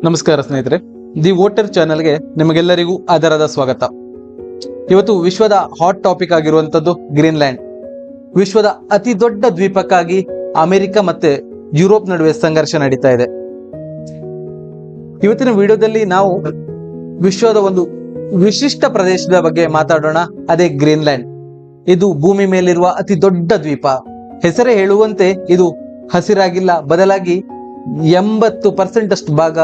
ನಮಸ್ಕಾರ ಸ್ನೇಹಿತರೆ, the voter ಚಾನೆಲ್ಗೆ ನಿಮಗೆಲ್ಲರಿಗೂ ಆದರದ ಸ್ವಾಗತ. ಇವತ್ತು ವಿಶ್ವದ ಹಾಟ್ ಟಾಪಿಕ್ ಆಗಿರುವಂತದ್ದು ಗ್ರೀನ್ಲ್ಯಾಂಡ್. ವಿಶ್ವದ ಅತಿ ದೊಡ್ಡ ದ್ವೀಪಕ್ಕಾಗಿ ಅಮೆರಿಕ ಮತ್ತೆ ಯುರೋಪ್ ನಡುವೆ ಸಂಘರ್ಷ ನಡೀತಾ ಇದೆ. ಇವತ್ತಿನ ವಿಡಿಯೋದಲ್ಲಿ ನಾವು ವಿಶ್ವದ ಒಂದು ವಿಶಿಷ್ಟ ಪ್ರದೇಶದ ಬಗ್ಗೆ ಮಾತಾಡೋಣ, ಅದೇ ಗ್ರೀನ್ಲ್ಯಾಂಡ್. ಇದು ಭೂಮಿ ಮೇಲಿರುವ ಅತಿ ದೊಡ್ಡ ದ್ವೀಪ. ಹೆಸರೇ ಹೇಳುವಂತೆ ಇದು ಹಸಿರಾಗಿಲ್ಲ, ಬದಲಾಗಿ 80% ಅಷ್ಟು ಭಾಗ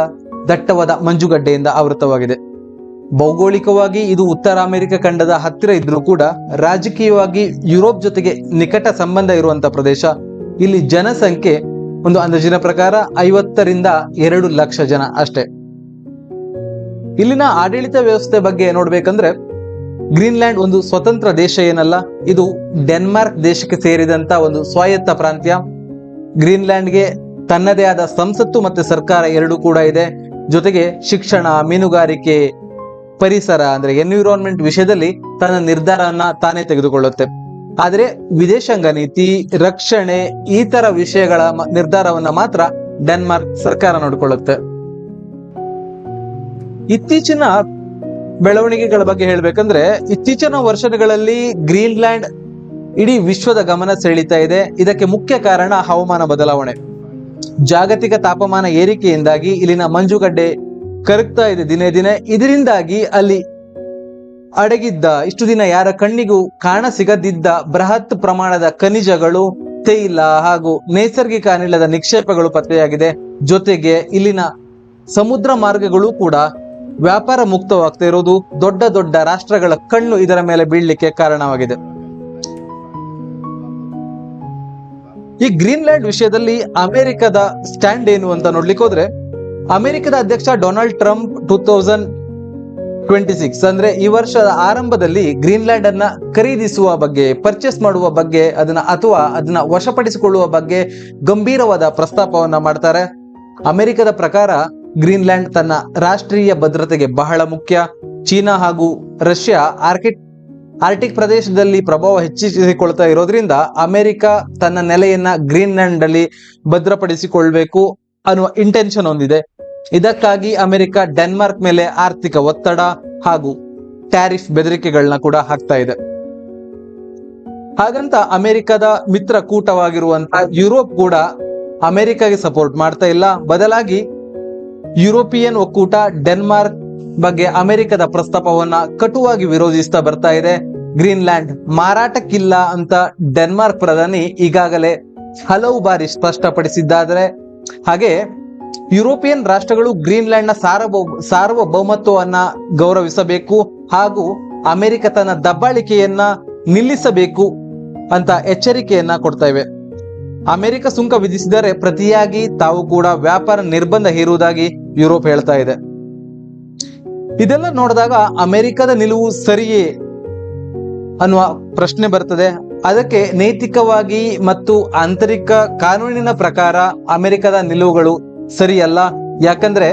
ದಟ್ಟವಾದ ಮಂಜುಗಡ್ಡೆಯಿಂದ ಆವೃತವಾಗಿದೆ. ಭೌಗೋಳಿಕವಾಗಿ ಇದು ಉತ್ತರ ಅಮೆರಿಕ ಖಂಡದ ಹತ್ತಿರ ಇದ್ರೂ ಕೂಡ ರಾಜಕೀಯವಾಗಿ ಯುರೋಪ್ ಜೊತೆಗೆ ನಿಕಟ ಸಂಬಂಧ ಇರುವಂತಹ ಪ್ರದೇಶ. ಇಲ್ಲಿ ಜನಸಂಖ್ಯೆ ಒಂದು ಅಂದಾಜಿನ ಪ್ರಕಾರ 50ರಿಂದ 2 ಲಕ್ಷ ಜನ ಅಷ್ಟೇ. ಇಲ್ಲಿನ ಆಡಳಿತ ವ್ಯವಸ್ಥೆ ಬಗ್ಗೆ ನೋಡ್ಬೇಕಂದ್ರೆ ಗ್ರೀನ್ಲ್ಯಾಂಡ್ ಒಂದು ಸ್ವತಂತ್ರ ದೇಶ ಏನಲ್ಲ, ಇದು ಡೆನ್ಮಾರ್ಕ್ ದೇಶಕ್ಕೆ ಸೇರಿದಂತ ಒಂದು ಸ್ವಾಯತ್ತ ಪ್ರಾಂತ್ಯ. ಗ್ರೀನ್ಲ್ಯಾಂಡ್ಗೆ ತನ್ನದೇ ಆದ ಸಂಸತ್ತು ಮತ್ತೆ ಸರ್ಕಾರ ಎರಡೂ ಕೂಡ ಇದೆ. ಜೊತೆಗೆ ಶಿಕ್ಷಣ, ಮೀನುಗಾರಿಕೆ, ಪರಿಸರ ಅಂದ್ರೆ ಎನ್ವಿರಾನ್ಮೆಂಟ್ ವಿಷಯದಲ್ಲಿ ತನ್ನ ನಿರ್ಧಾರವನ್ನ ತಾನೇ ತೆಗೆದುಕೊಳ್ಳುತ್ತೆ. ಆದರೆ ವಿದೇಶಾಂಗ ನೀತಿ, ರಕ್ಷಣೆ ಈ ತರ ವಿಷಯಗಳ ನಿರ್ಧಾರವನ್ನ ಮಾತ್ರ ಡೆನ್ಮಾರ್ಕ್ ಸರ್ಕಾರ ನೋಡಿಕೊಳ್ಳುತ್ತೆ. ಇತ್ತೀಚಿನ ಬೆಳವಣಿಗೆಗಳ ಬಗ್ಗೆ ಹೇಳ್ಬೇಕಂದ್ರೆ ಇತ್ತೀಚಿನ ವರ್ಷಗಳಲ್ಲಿ ಗ್ರೀನ್ಲ್ಯಾಂಡ್ ಇಡೀ ವಿಶ್ವದ ಗಮನ ಸೆಳೀತಾ ಇದೆ. ಇದಕ್ಕೆ ಮುಖ್ಯ ಕಾರಣ ಹವಾಮಾನ ಬದಲಾವಣೆ. ಜಾಗತಿಕ ತಾಪಮಾನ ಏರಿಕೆಯಿಂದಾಗಿ ಇಲ್ಲಿನ ಮಂಜುಗಡ್ಡೆ ಕರಗ್ತಾ ಇದೆ ದಿನೇ ದಿನೇ. ಇದರಿಂದಾಗಿ ಅಲ್ಲಿ ಅಡಗಿದ್ದ, ಇಷ್ಟು ದಿನ ಯಾರ ಕಣ್ಣಿಗೂ ಕಾಣ ಸಿಗದಿದ್ದ ಬೃಹತ್ ಪ್ರಮಾಣದ ಖನಿಜಗಳು, ತೈಲ ಹಾಗೂ ನೈಸರ್ಗಿಕ ಅನಿಲದ ನಿಕ್ಷೇಪಗಳು ಪತ್ತೆಯಾಗಿದೆ. ಜೊತೆಗೆ ಇಲ್ಲಿನ ಸಮುದ್ರ ಮಾರ್ಗಗಳು ಕೂಡ ವ್ಯಾಪಾರ ಮುಕ್ತವಾಗ್ತಾ ಇರೋದು ದೊಡ್ಡ ದೊಡ್ಡ ರಾಷ್ಟ್ರಗಳ ಕಣ್ಣು ಇದರ ಮೇಲೆ ಬೀಳ್ಲಿಕ್ಕೆ ಕಾರಣವಾಗಿದೆ. ಈ ಗ್ರೀನ್ಲ್ಯಾಂಡ್ ವಿಷಯದಲ್ಲಿ ಅಮೆರಿಕದ ಸ್ಟ್ಯಾಂಡ್ ಏನು ಅಂತ ನೋಡ್ಲಿಕ್ಕೆ ಹೋದ್ರೆ, ಅಮೆರಿಕದ ಅಧ್ಯಕ್ಷ ಡೊನಾಲ್ಡ್ ಟ್ರಂಪ್ 2026 ಅಂದ್ರೆ ಈ ವರ್ಷದ ಆರಂಭದಲ್ಲಿ ಗ್ರೀನ್ಲ್ಯಾಂಡ್ ಅನ್ನ ಖರೀದಿಸುವ ಬಗ್ಗೆ, ಪರ್ಚೇಸ್ ಮಾಡುವ ಬಗ್ಗೆ, ಅದನ್ನ ವಶಪಡಿಸಿಕೊಳ್ಳುವ ಬಗ್ಗೆ ಗಂಭೀರವಾದ ಪ್ರಸ್ತಾಪವನ್ನ ಮಾಡ್ತಾರೆ. ಅಮೆರಿಕದ ಪ್ರಕಾರ ಗ್ರೀನ್ಲ್ಯಾಂಡ್ ತನ್ನ ರಾಷ್ಟ್ರೀಯ ಭದ್ರತೆಗೆ ಬಹಳ ಮುಖ್ಯ. ಚೀನಾ ಹಾಗೂ ರಷ್ಯಾ ಆರ್ಟಿಕ್ ಪ್ರದೇಶದಲ್ಲಿ ಪ್ರಭಾವ ಹೆಚ್ಚಿಸಿಕೊಳ್ತಾ ಇರೋದ್ರಿಂದ ಅಮೆರಿಕ ತನ್ನ ನೆಲೆಯನ್ನ ಗ್ರೀನ್ಲ್ಯಾಂಡ್ ಅಲ್ಲಿ ಭದ್ರಪಡಿಸಿಕೊಳ್ಬೇಕು ಅನ್ನುವ ಇಂಟೆನ್ಷನ್ ಹೊಂದಿದೆ. ಇದಕ್ಕಾಗಿ ಅಮೆರಿಕ ಡೆನ್ಮಾರ್ಕ್ ಮೇಲೆ ಆರ್ಥಿಕ ಒತ್ತಡ ಹಾಗೂ ಟ್ಯಾರಿಫ್ ಬೆದರಿಕೆಗಳನ್ನ ಕೂಡ ಹಾಕ್ತಾ ಇದೆ. ಹಾಗಂತ ಅಮೆರಿಕದ ಮಿತ್ರ ಕೂಟವಾಗಿರುವಂತಹ ಯುರೋಪ್ ಕೂಡ ಅಮೆರಿಕಾಗೆ ಸಪೋರ್ಟ್ ಮಾಡ್ತಾ ಇಲ್ಲ. ಬದಲಾಗಿ ಯುರೋಪಿಯನ್ ಒಕ್ಕೂಟ ಡೆನ್ಮಾರ್ಕ್ ಬಗ್ಗೆ ಅಮೆರಿಕದ ಪ್ರಸ್ತಾಪವನ್ನ ಕಟುವಾಗಿ ವಿರೋಧಿಸ್ತಾ ಬರ್ತಾ ಇದೆ. ಗ್ರೀನ್ಲ್ಯಾಂಡ್ ಮಾರಾಟಕ್ಕಿಲ್ಲ ಅಂತ ಡೆನ್ಮಾರ್ಕ್ ಪ್ರಧಾನಿ ಈಗಾಗಲೇ ಹಲವು ಬಾರಿ ಸ್ಪಷ್ಟಪಡಿಸಿದ್ದಾದರೆ, ಹಾಗೆ ಯುರೋಪಿಯನ್ ರಾಷ್ಟ್ರಗಳು ಗ್ರೀನ್ಲ್ಯಾಂಡ್ ನ ಸಾರ್ವಭೌಮತ್ವವನ್ನ ಗೌರವಿಸಬೇಕು ಹಾಗೂ ಅಮೆರಿಕ ತನ್ನ ದಬ್ಬಾಳಿಕೆಯನ್ನ ನಿಲ್ಲಿಸಬೇಕು ಅಂತ ಎಚ್ಚರಿಕೆಯನ್ನ ಕೊಡ್ತಾ ಇವೆ. ಅಮೆರಿಕ ಸುಂಕ ವಿಧಿಸಿದರೆ ಪ್ರತಿಯಾಗಿ ತಾವು ಕೂಡ ವ್ಯಾಪಾರ ನಿರ್ಬಂಧ ಹೇರುವುದಾಗಿ ಯುರೋಪ್ ಹೇಳ್ತಾ ಇದೆ. ಇದೆಲ್ಲ ನೋಡಿದಾಗ ಅಮೆರಿಕದ ನಿಲುವು ಸರಿಯೇ ಅನ್ನುವ ಪ್ರಶ್ನೆ ಬರ್ತದೆ. ಅದಕ್ಕೆ ನೈತಿಕವಾಗಿ ಮತ್ತು ಆಂತರಿಕ ಕಾನೂನಿನ ಪ್ರಕಾರ ಅಮೆರಿಕದ ನಿಲುವುಗಳು ಸರಿಯಲ್ಲ. ಯಾಕಂದ್ರೆ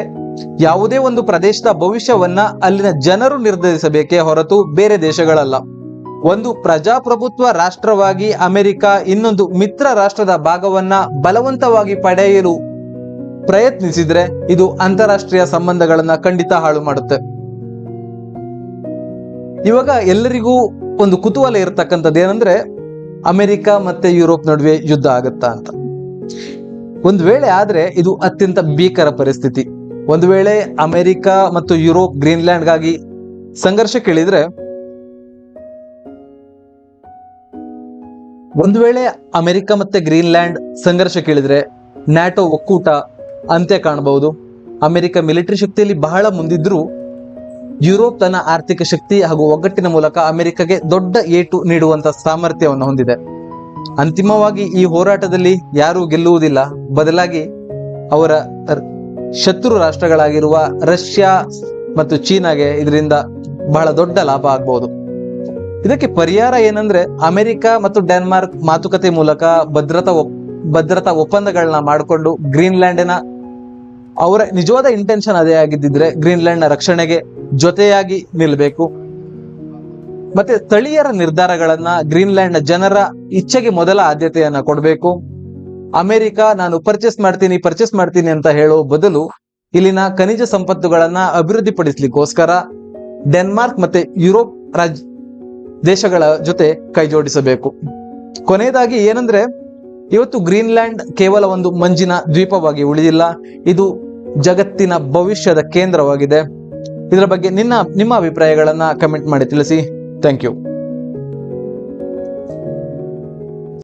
ಯಾವುದೇ ಒಂದು ಪ್ರದೇಶದ ಭವಿಷ್ಯವನ್ನ ಅಲ್ಲಿನ ಜನರು ನಿರ್ಧರಿಸಬೇಕೇ ಹೊರತು ಬೇರೆ ದೇಶಗಳಲ್ಲ. ಒಂದು ಪ್ರಜಾಪ್ರಭುತ್ವ ರಾಷ್ಟ್ರವಾಗಿ ಅಮೆರಿಕ ಇನ್ನೊಂದು ಮಿತ್ರ ರಾಷ್ಟ್ರದ ಭಾಗವನ್ನ ಬಲವಂತವಾಗಿ ಪಡೆಯಲು ಪ್ರಯತ್ನಿಸಿದ್ರೆ ಇದು ಅಂತಾರಾಷ್ಟ್ರೀಯ ಸಂಬಂಧಗಳನ್ನ ಖಂಡಿತ ಹಾಳು ಮಾಡುತ್ತೆ. ಇವಾಗ ಎಲ್ಲರಿಗೂ ಒಂದು ಕುತೂಹಲ ಇರತಕ್ಕಂಥದ್ದು ಏನಂದ್ರೆ, ಅಮೆರಿಕ ಮತ್ತೆ ಯುರೋಪ್ ನಡುವೆ ಯುದ್ಧ ಆಗತ್ತಾ ಅಂತ. ಒಂದು ವೇಳೆ ಆದ್ರೆ ಇದು ಅತ್ಯಂತ ಭೀಕರ ಪರಿಸ್ಥಿತಿ. ಒಂದು ವೇಳೆ ಅಮೆರಿಕ ಮತ್ತು ಯುರೋಪ್ ಗ್ರೀನ್ಲ್ಯಾಂಡ್ಗಾಗಿ ಸಂಘರ್ಷಕ್ಕಿಳಿದ್ರೆ, ಒಂದು ವೇಳೆ ಅಮೆರಿಕ ಮತ್ತೆ ಗ್ರೀನ್ಲ್ಯಾಂಡ್ ಸಂಘರ್ಷಕ್ಕಿಳಿದ್ರೆ ನ್ಯಾಟೋ ಒಕ್ಕೂಟ ಅಂತ್ಯ ಕಾಣಬಹುದು. ಅಮೆರಿಕ ಮಿಲಿಟರಿ ಶಕ್ತಿಯಲ್ಲಿ ಬಹಳ ಮುಂದಿದ್ರು ಯುರೋಪ್ ತನ್ನ ಆರ್ಥಿಕ ಶಕ್ತಿ ಹಾಗೂ ಒಗ್ಗಟ್ಟಿನ ಮೂಲಕ ಅಮೆರಿಕಗೆ ದೊಡ್ಡ ಏಟು ನೀಡುವಂತ ಸಾಮರ್ಥ್ಯವನ್ನು ಹೊಂದಿದೆ. ಅಂತಿಮವಾಗಿ ಈ ಹೋರಾಟದಲ್ಲಿ ಯಾರೂ ಗೆಲ್ಲುವುದಿಲ್ಲ, ಬದಲಾಗಿ ಅವರ ಶತ್ರು ರಾಷ್ಟ್ರಗಳಾಗಿರುವ ರಷ್ಯಾ ಮತ್ತು ಚೀನಾಗೆ ಇದರಿಂದ ಬಹಳ ದೊಡ್ಡ ಲಾಭ ಆಗಬಹುದು. ಇದಕ್ಕೆ ಪರಿಹಾರ ಏನಂದ್ರೆ, ಅಮೆರಿಕ ಮತ್ತು ಡೆನ್ಮಾರ್ಕ್ ಮಾತುಕತೆ ಮೂಲಕ ಭದ್ರತಾ ಒಪ್ಪಂದಗಳನ್ನ ಮಾಡಿಕೊಂಡು ಗ್ರೀನ್ಲ್ಯಾಂಡಿನ ಅವರ ನಿಜವಾದ ಇಂಟೆನ್ಷನ್ ಅದೇ ಆಗಿದ್ದಿದ್ರೆ ಗ್ರೀನ್ಲ್ಯಾಂಡ್ ನ ರಕ್ಷಣೆಗೆ ಜೊತೆಯಾಗಿ ನಿಲ್ಬೇಕು. ಮತ್ತೆ ಸ್ಥಳೀಯರ ನಿರ್ಧಾರಗಳನ್ನ ಗ್ರೀನ್ಲ್ಯಾಂಡ್ ನ ಜನರ ಇಚ್ಛೆಗೆ ಮೊದಲ ಆದ್ಯತೆಯನ್ನ ಕೊಡಬೇಕು. ಅಮೆರಿಕ ನಾನು ಪರ್ಚೇಸ್ ಮಾಡ್ತೀನಿ ಅಂತ ಹೇಳೋ ಬದಲು ಇಲ್ಲಿನ ಖನಿಜ ಸಂಪತ್ತುಗಳನ್ನ ಅಭಿವೃದ್ಧಿಪಡಿಸಲಿಕ್ಕೋಸ್ಕರ ಡೆನ್ಮಾರ್ಕ್ ಮತ್ತೆ ಯುರೋಪ್ ದೇಶಗಳ ಜೊತೆ ಕೈ ಜೋಡಿಸಬೇಕು. ಕೊನೆಯದಾಗಿ ಏನಂದ್ರೆ, ಇವತ್ತು ಗ್ರೀನ್ಲ್ಯಾಂಡ್ ಕೇವಲ ಒಂದು ಮಂಜಿನ ದ್ವೀಪವಾಗಿ ಉಳಿದಿಲ್ಲ, ಇದು ಜಗತ್ತಿನ ಭವಿಷ್ಯದ ಕೇಂದ್ರವಾಗಿದೆ. ಇದರ ಬಗ್ಗೆ ನಿಮ್ಮ ಅಭಿಪ್ರಾಯಗಳನ್ನ ಕಮೆಂಟ್ ಮಾಡಿ ತಿಳಿಸಿ. Thank you.